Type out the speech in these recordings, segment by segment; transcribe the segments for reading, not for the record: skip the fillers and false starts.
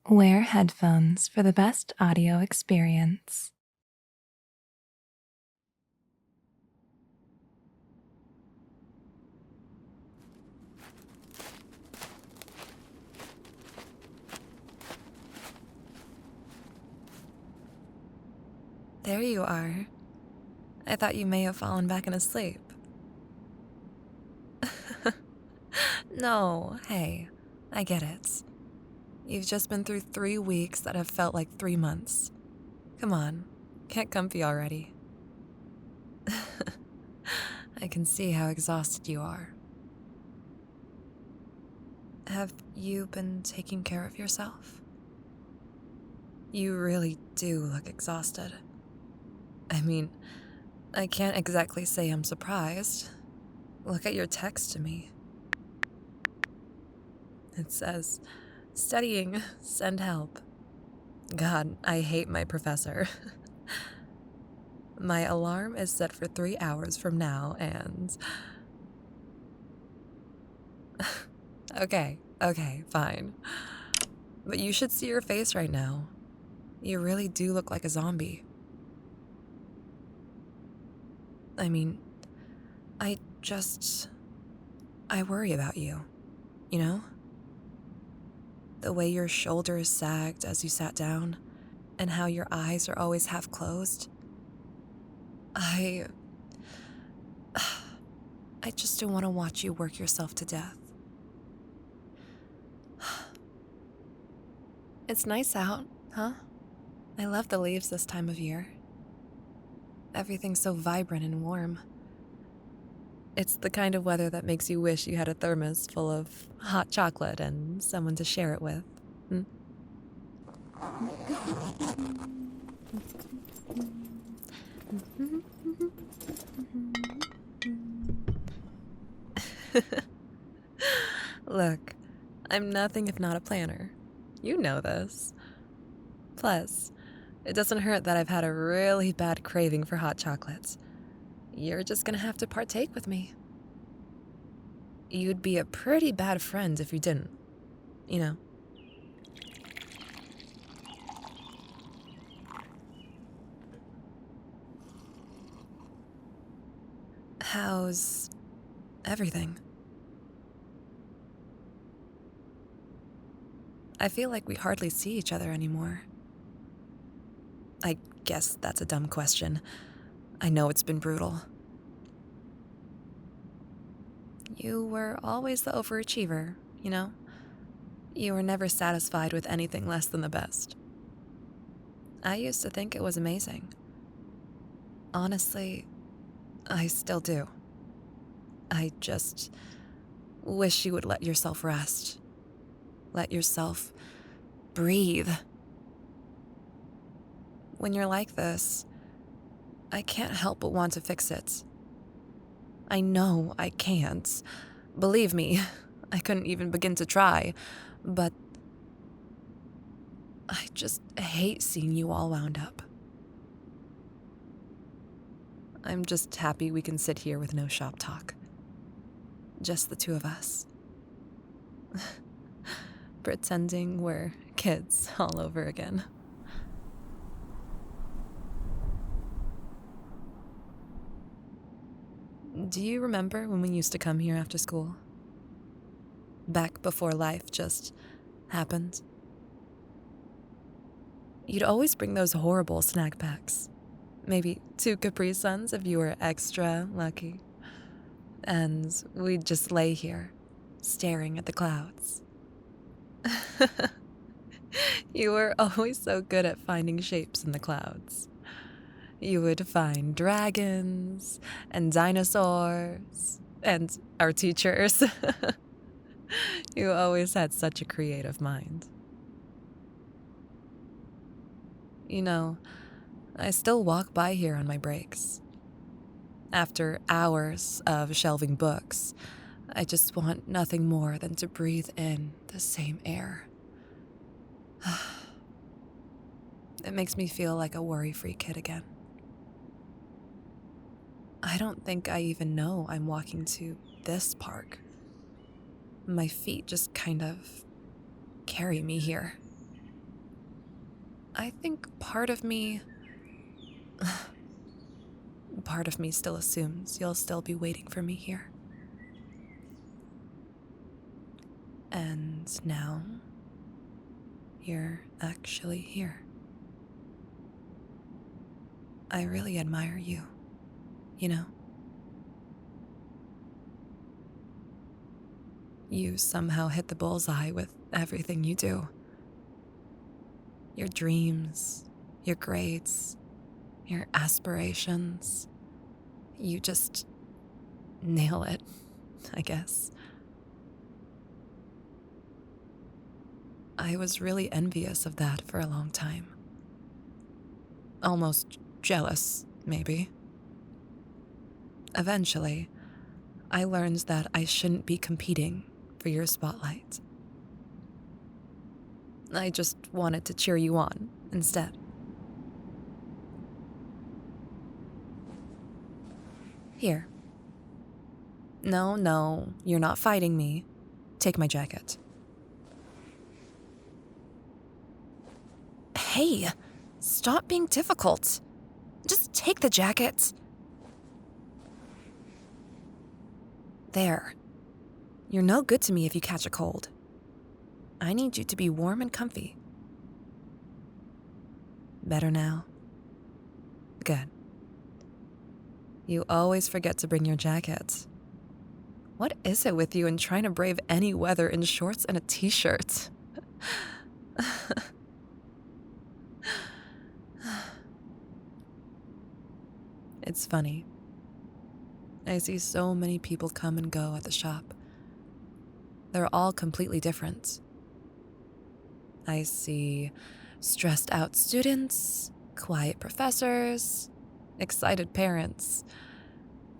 Wear headphones for the best audio experience. There you are. I thought you may have fallen back in a sleep. No, hey, I get it. You've just been through 3 weeks that have felt like 3 months. Come on, get comfy already. I can see how exhausted you are. Have you been taking care of yourself? You really do look exhausted. I mean, I can't exactly say I'm surprised. Look at your text to me. It says, "Studying, send help." God, I hate my professor. My alarm is set for 3 hours from now, and... Okay, fine. But you should see your face right now. You really do look like a zombie. I mean, I worry about you, you know? The way your shoulders sagged as you sat down, and how your eyes are always half closed. I just don't want to watch you work yourself to death. It's nice out, huh? I love the leaves this time of year. Everything's so vibrant and warm. It's the kind of weather that makes you wish you had a thermos full of hot chocolate and someone to share it with. Hmm? Look, I'm nothing if not a planner. You know this. Plus, it doesn't hurt that I've had a really bad craving for hot chocolates. You're just gonna have to partake with me. You'd be a pretty bad friend if you didn't, you know. How's everything? I feel like we hardly see each other anymore. I guess that's a dumb question. I know it's been brutal. You were always the overachiever, you know? You were never satisfied with anything less than the best. I used to think it was amazing. Honestly, I still do. I just wish you would let yourself rest. Let yourself breathe. When you're like this, I can't help but want to fix it. I know I can't. Believe me, I couldn't even begin to try, but I just hate seeing you all wound up. I'm just happy we can sit here with no shop talk. Just the two of us. Pretending we're kids all over again. Do you remember when we used to come here after school? Back before life just happened? You'd always bring those horrible snack packs. Maybe 2 Capri Suns if you were extra lucky. And we'd just lay here, staring at the clouds. You were always so good at finding shapes in the clouds. You would find dragons and dinosaurs and our teachers. You always had such a creative mind. You know, I still walk by here on my breaks. After hours of shelving books, I just want nothing more than to breathe in the same air. It makes me feel like a worry-free kid again. I don't think I even know I'm walking to this park. My feet just kind of carry me here. I think part of me still assumes you'll still be waiting for me here. And now, you're actually here. I really admire you, you know? You somehow hit the bullseye with everything you do. Your dreams, your grades, your aspirations. You just nail it, I guess. I was really envious of that for a long time. Almost jealous, maybe. Eventually, I learned that I shouldn't be competing for your spotlight. I just wanted to cheer you on instead. Here. No, you're not fighting me. Take my jacket. Hey, stop being difficult. Just take the jacket. There. You're no good to me if you catch a cold. I need you to be warm and comfy. Better now? Good. You always forget to bring your jacket. What is it with you and trying to brave any weather in shorts and a t-shirt? It's funny. I see so many people come and go at the shop. They're all completely different. I see stressed out students, quiet professors, excited parents,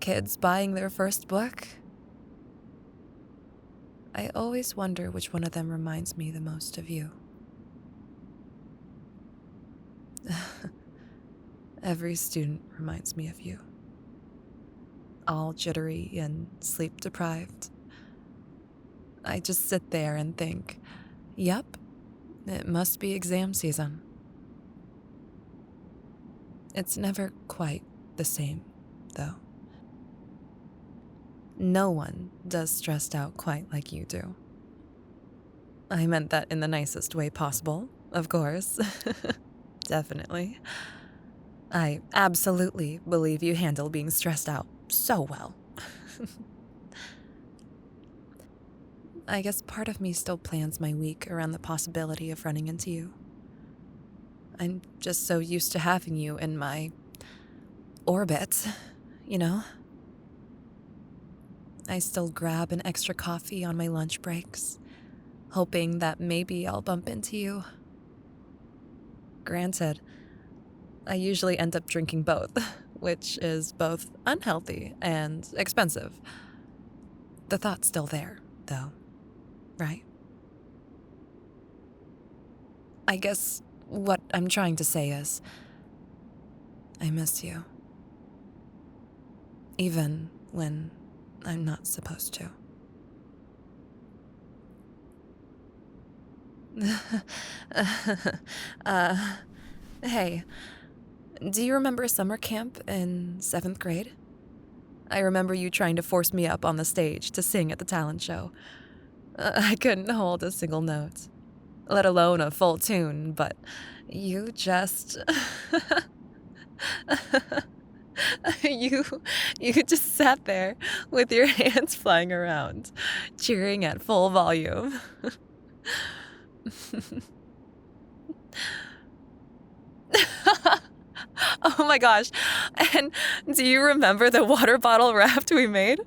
kids buying their first book. I always wonder which one of them reminds me the most of you. Every student reminds me of you. All jittery and sleep deprived. I just sit there and think, yep, it must be exam season. It's never quite the same, though. No one does stressed out quite like you do. I meant that in the nicest way possible, of course. Definitely. I absolutely believe you handle being stressed out so well. I guess part of me still plans my week around the possibility of running into you. I'm just so used to having you in my orbit, you know? I still grab an extra coffee on my lunch breaks, hoping that maybe I'll bump into you. Granted, I usually end up drinking both, which is both unhealthy and expensive. The thought's still there, though, right? I guess what I'm trying to say is, I miss you. Even when I'm not supposed to. Hey, do you remember summer camp in 7th grade? I remember you trying to force me up on the stage to sing at the talent show. I couldn't hold a single note, let alone a full tune, but you just... You just sat there with your hands flying around, cheering at full volume. Oh my gosh. And do you remember the water bottle raft we made?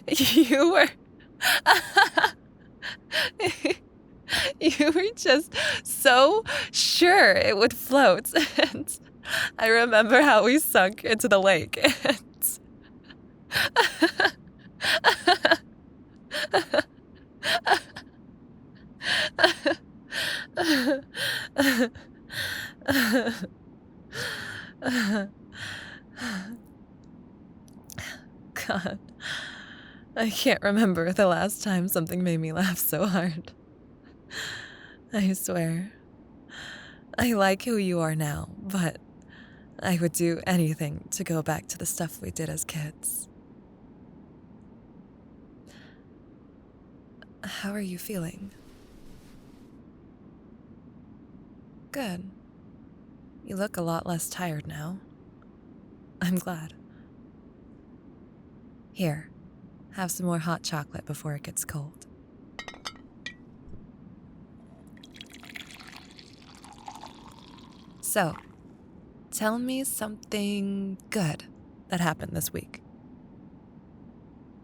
You were... You were just so sure it would float. And I remember how we sunk into the lake. God, I can't remember the last time something made me laugh so hard. I swear. I like who you are now, but I would do anything to go back to the stuff we did as kids. How are you feeling? Good. You look a lot less tired now. I'm glad. Here, have some more hot chocolate before it gets cold. So, tell me something good that happened this week.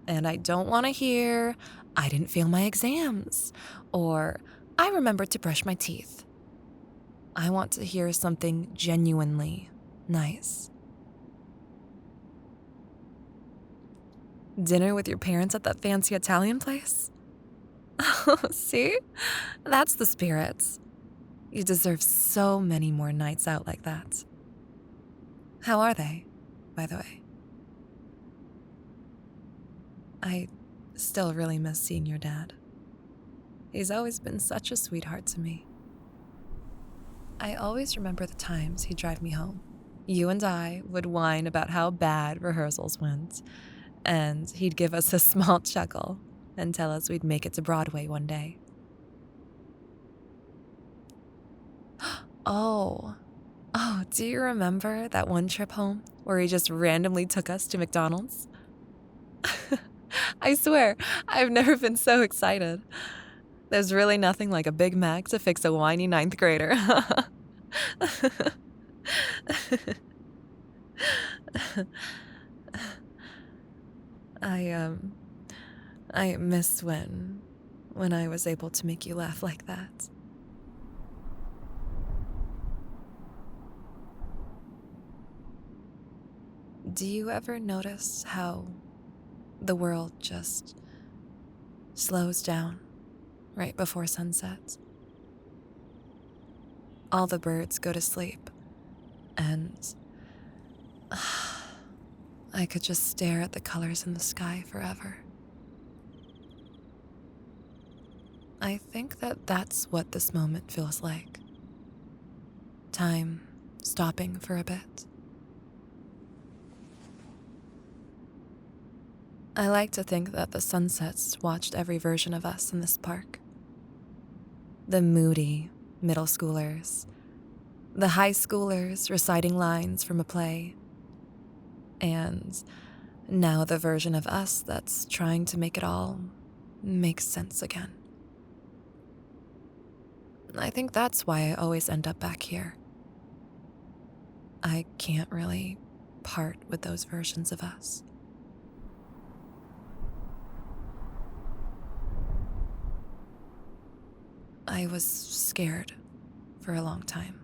And I don't want to hear, I didn't fail my exams, or I remembered to brush my teeth. I want to hear something genuinely nice. Dinner with your parents at that fancy Italian place? Oh, see? That's the spirit. You deserve so many more nights out like that. How are they, by the way? I still really miss seeing your dad. He's always been such a sweetheart to me. I always remember the times he'd drive me home. You and I would whine about how bad rehearsals went, and he'd give us a small chuckle and tell us we'd make it to Broadway one day. Oh, do you remember that one trip home where he just randomly took us to McDonald's? I swear, I've never been so excited. There's really nothing like a Big Mac to fix a whiny ninth grader. I miss when I was able to make you laugh like that. Do you ever notice how the world just slows down right before sunset? All the birds go to sleep, and I could just stare at the colors in the sky forever. I think that that's what this moment feels like. Time stopping for a bit. I like to think that the sunsets watched every version of us in this park. The moody middle schoolers, the high schoolers reciting lines from a play, and now the version of us that's trying to make it all make sense again. I think that's why I always end up back here. I can't really part with those versions of us. I was scared for a long time.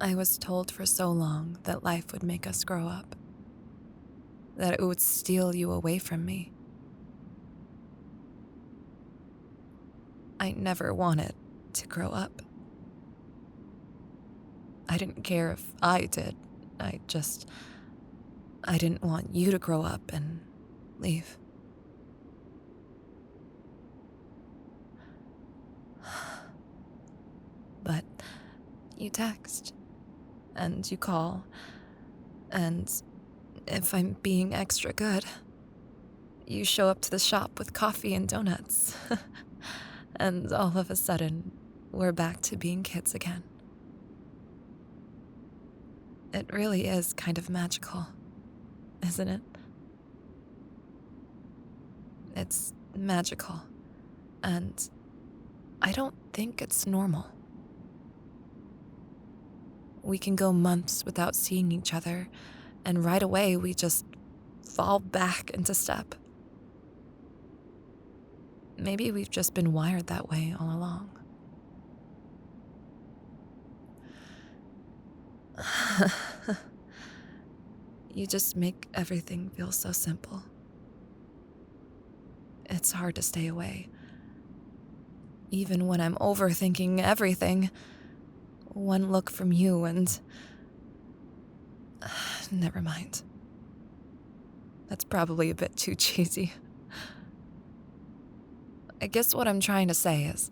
I was told for so long that life would make us grow up, that it would steal you away from me. I never wanted to grow up. I didn't care if I did. I didn't want you to grow up and leave. But you text, and you call, and if I'm being extra good, you show up to the shop with coffee and donuts. And all of a sudden, we're back to being kids again. It really is kind of magical, isn't it? It's magical, and I don't think it's normal. We can go months without seeing each other, and right away we just fall back into step. Maybe we've just been wired that way all along. You just make everything feel so simple. It's hard to stay away. Even when I'm overthinking everything, one look from you and... Never mind. That's probably a bit too cheesy. I guess what I'm trying to say is,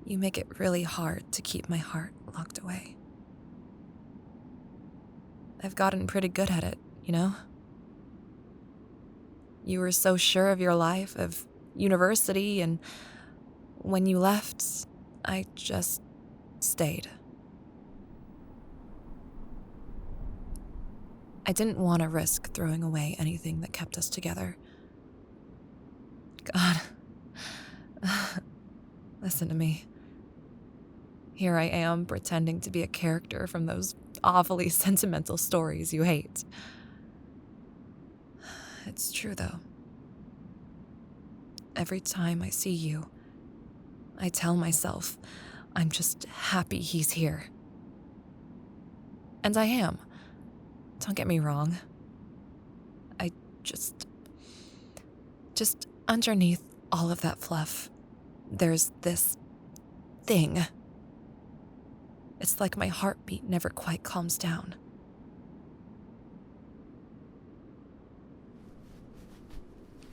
you make it really hard to keep my heart locked away. I've gotten pretty good at it, you know? You were so sure of your life, of university, and when you left, I just stayed. I didn't want to risk throwing away anything that kept us together. God. Listen to me. Here I am pretending to be a character from those awfully sentimental stories you hate. It's true, though. Every time I see you, I tell myself I'm just happy he's here. And I am. Don't get me wrong. I just underneath all of that fluff, there's this thing. It's like my heartbeat never quite calms down.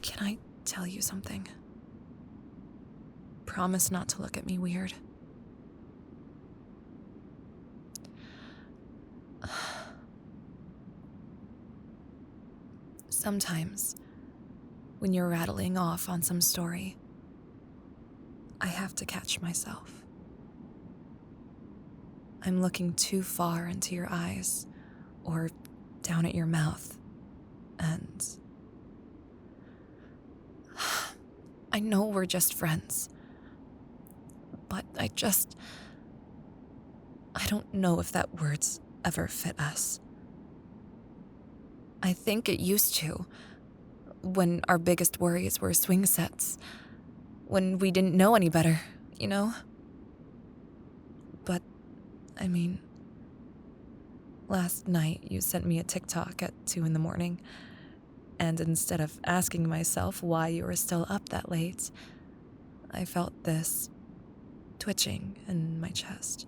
Can I tell you something? Promise not to look at me weird. Sometimes, when you're rattling off on some story, I have to catch myself. I'm looking too far into your eyes, or down at your mouth, and I know we're just friends, but I don't know if that word's ever fit us. I think it used to, when our biggest worries were swing sets, when we didn't know any better, you know? But, I mean, last night you sent me a TikTok at 2 a.m, and instead of asking myself why you were still up that late, I felt this twitching in my chest.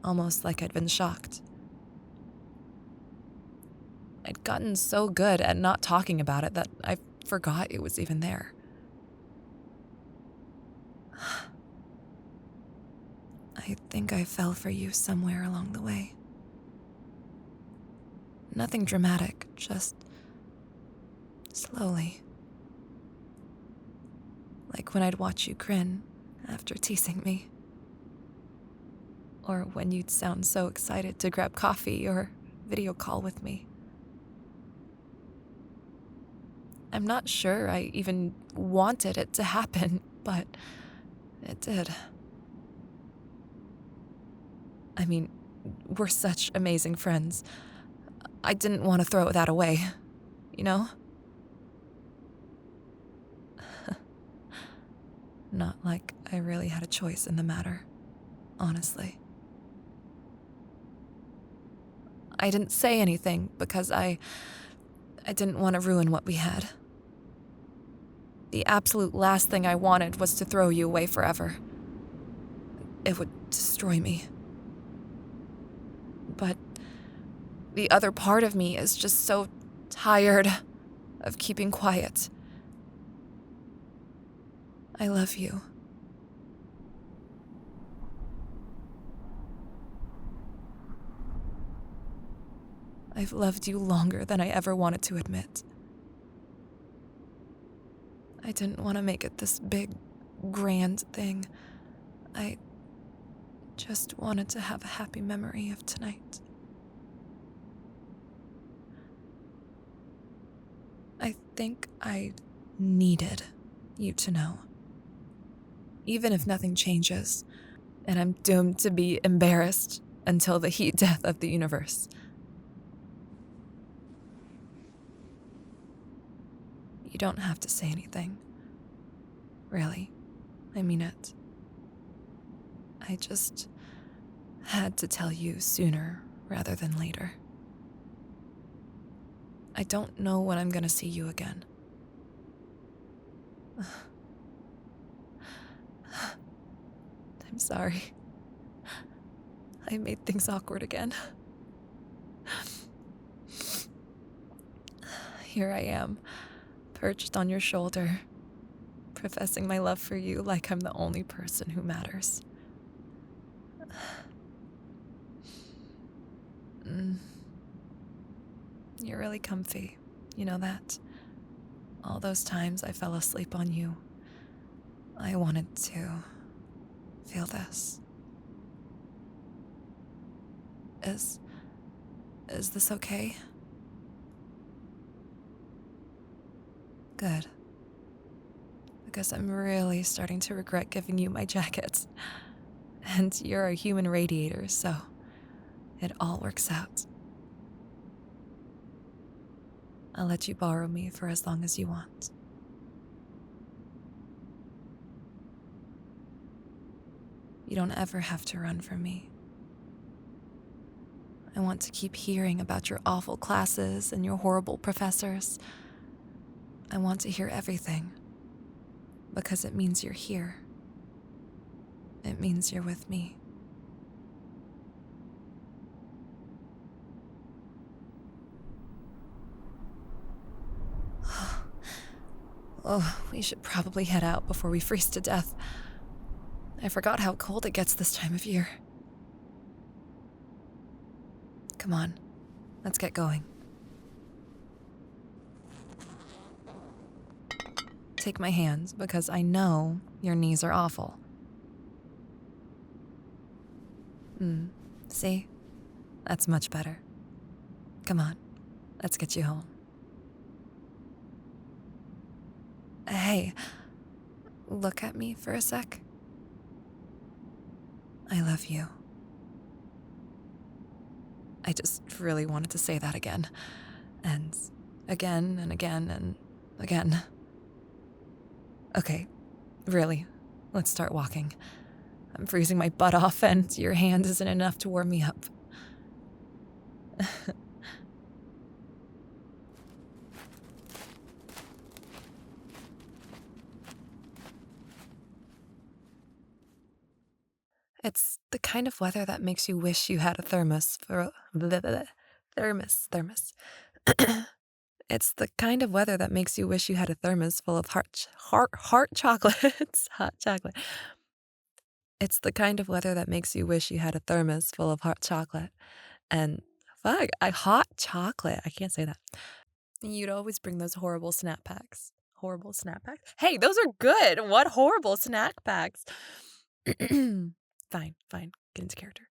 Almost like I'd been shocked. I'd gotten so good at not talking about it that I forgot it was even there. I think I fell for you somewhere along the way. Nothing dramatic, just slowly. Like when I'd watch you grin after teasing me. Or when you'd sound so excited to grab coffee or video call with me. I'm not sure I even wanted it to happen, but it did. I mean, we're such amazing friends. I didn't want to throw that away, you know? Not like I really had a choice in the matter, honestly. I didn't say anything because I didn't want to ruin what we had. The absolute last thing I wanted was to throw you away forever. It would destroy me. But the other part of me is just so tired of keeping quiet. I love you. I've loved you longer than I ever wanted to admit. I didn't want to make it this big, grand thing. I just wanted to have a happy memory of tonight. I think I needed you to know. Even if nothing changes, and I'm doomed to be embarrassed until the heat death of the universe. You don't have to say anything. Really, I mean it. I just had to tell you sooner rather than later. I don't know when I'm gonna see you again. I'm sorry. I made things awkward again. Here I am, perched on your shoulder, professing my love for you like I'm the only person who matters. You're really comfy. You know that? All those times I fell asleep on you, I wanted to feel this. Is this okay? Good. Because I'm really starting to regret giving you my jacket. And you're a human radiator, so it all works out. I'll let you borrow me for as long as you want. You don't ever have to run from me. I want to keep hearing about your awful classes and your horrible professors. I want to hear everything. Because it means you're here. It means you're with me. Oh, we should probably head out before we freeze to death. I forgot how cold it gets this time of year. Come on, let's get going. Take my hands, because I know your knees are awful. See? That's much better. Come on, let's get you home. Hey, look at me for a sec. I love you. I just really wanted to say that again. And again and again and again. Okay, really, let's start walking. I'm freezing my butt off and your hand isn't enough to warm me up. It's the kind of weather that makes you wish you had a thermos for thermos. It's the kind of weather that makes you wish you had a thermos full of heart chocolates. Hot chocolate. It's the kind of weather that makes you wish you had a thermos full of hot chocolate. And hot chocolate. I can't say that. You'd always bring those horrible snap packs. Horrible snap packs? Hey, those are good. What horrible snack packs? Fine. Get into character.